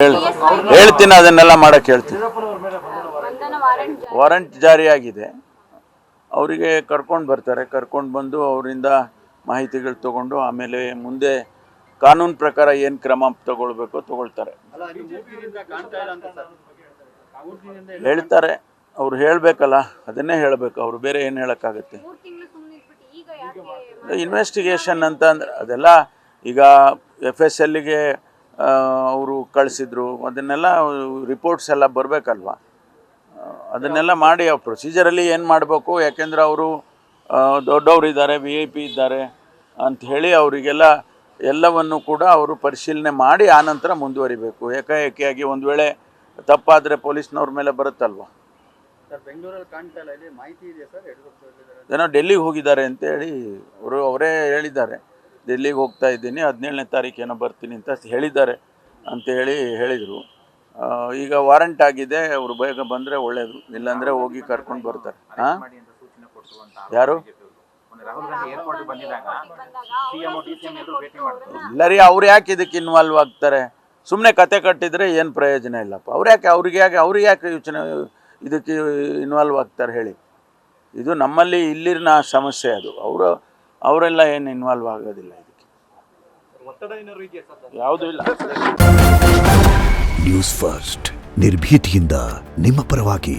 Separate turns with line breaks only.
ಹೇಳ್ತೀನಿ, ಅದನ್ನೆಲ್ಲ ಮಾಡಕ್ಕೆ ಹೇಳ್ತೀನಿ. ವಾರಂಟ್ ಜಾರಿಯಾಗಿದೆ, ಅವರಿಗೆ ಕರ್ಕೊಂಡು ಬರ್ತಾರೆ. ಕರ್ಕೊಂಡು ಬಂದು ಅವರಿಂದ ಮಾಹಿತಿಗಳು ತಗೊಂಡು ಆಮೇಲೆ ಮುಂದೆ ಕಾನೂನು ಪ್ರಕಾರ ಏನು ಕ್ರಮ ತಗೊಳ್ಬೇಕು ತಗೊಳ್ತಾರೆ. ಹೇಳ್ತಾರೆ, ಅವ್ರು ಹೇಳಬೇಕಲ್ಲ, ಅದನ್ನೇ ಹೇಳಬೇಕು. ಅವರು ಬೇರೆ ಏನು ಹೇಳೋಕ್ಕಾಗುತ್ತೆ? ಇನ್ವೆಸ್ಟಿಗೇಷನ್ ಅಂತ ಅಂದ್ರೆ ಅದೆಲ್ಲ ಈಗ FSLಗೆ ಅವರು ಕಳಿಸಿದ್ರು, ಅದನ್ನೆಲ್ಲ ರಿಪೋರ್ಟ್ಸ್ ಎಲ್ಲ ಬರಬೇಕಲ್ವ. ಅದನ್ನೆಲ್ಲ ಮಾಡಿ ಆ ಪ್ರೊಸೀಜರಲ್ಲಿ ಏನು ಮಾಡಬೇಕು, ಯಾಕೆಂದರೆ ಅವರು ದೊಡ್ಡವರು ಇದ್ದಾರೆ, VIP ಇದ್ದಾರೆ ಅಂಥೇಳಿ ಅವರಿಗೆಲ್ಲ ಎಲ್ಲವನ್ನು ಕೂಡ ಅವರು ಪರಿಶೀಲನೆ ಮಾಡಿ ಆನಂತರ ಮುಂದುವರಿಬೇಕು. ಏಕಾಏಕಿಯಾಗಿ ಒಂದು ವೇಳೆ ತಪ್ಪಾದರೆ ಪೊಲೀಸ್ನವ್ರ ಮೇಲೆ ಬರುತ್ತಲ್ವ. ಏನೋ ಡೆಲ್ಲಿಗೆ ಹೋಗಿದ್ದಾರೆ ಅಂತೇಳಿ ಅವರೇ ಹೇಳಿದ್ದಾರೆ. ಡೆಲ್ಲಿಗೆ ಹೋಗ್ತಾ ಇದ್ದೀನಿ, 17ನೇ ತಾರೀಕು ಏನೋ ಬರ್ತೀನಿ ಅಂತ ಹೇಳಿದ್ದಾರೆ ಅಂತೇಳಿ ಹೇಳಿದರು. ಈಗ ವಾರಂಟ್ ಆಗಿದೆ, ಅವರು ಬೇಗ ಬಂದರೆ ಒಳ್ಳೆಯದು, ಇಲ್ಲಾಂದರೆ ಹೋಗಿ ಕರ್ಕೊಂಡು ಬರ್ತಾರೆ. ಹಾಂ, ಯಾರು ಇಲ್ಲ ರೀ, ಅವ್ರು ಯಾಕೆ ಇದಕ್ಕೆ ಇನ್ವಾಲ್ವ್ ಆಗ್ತಾರೆ? ಸುಮ್ಮನೆ ಕತೆ ಕಟ್ಟಿದರೆ ಏನು ಪ್ರಯೋಜನ ಇಲ್ಲಪ್ಪ. ಅವ್ರಿಗೆ ಯಾಕೆ ಯೋಚನೆ ಇದಕ್ಕೆ ಇನ್ವಾಲ್ವ್ ಆಗ್ತಾರೆ ಹೇಳಿ? ಇದು ನಮ್ಮಲ್ಲಿ ಇಲ್ಲಿನ ಸಮಸ್ಯೆ, ಅದು ಅವರೆಲ್ಲ ಏನು ಇನ್ವಾಲ್ವ್ ಆಗೋದಿಲ್ಲ ಇದಕ್ಕೆ, ಯಾವುದೂ ಇಲ್ಲ.
ನ್ಯೂಸ್ ಫಸ್ಟ್, ನಿರ್ಭೀತಿಯಿಂದ ನಿಮ್ಮ ಪರವಾಗಿ.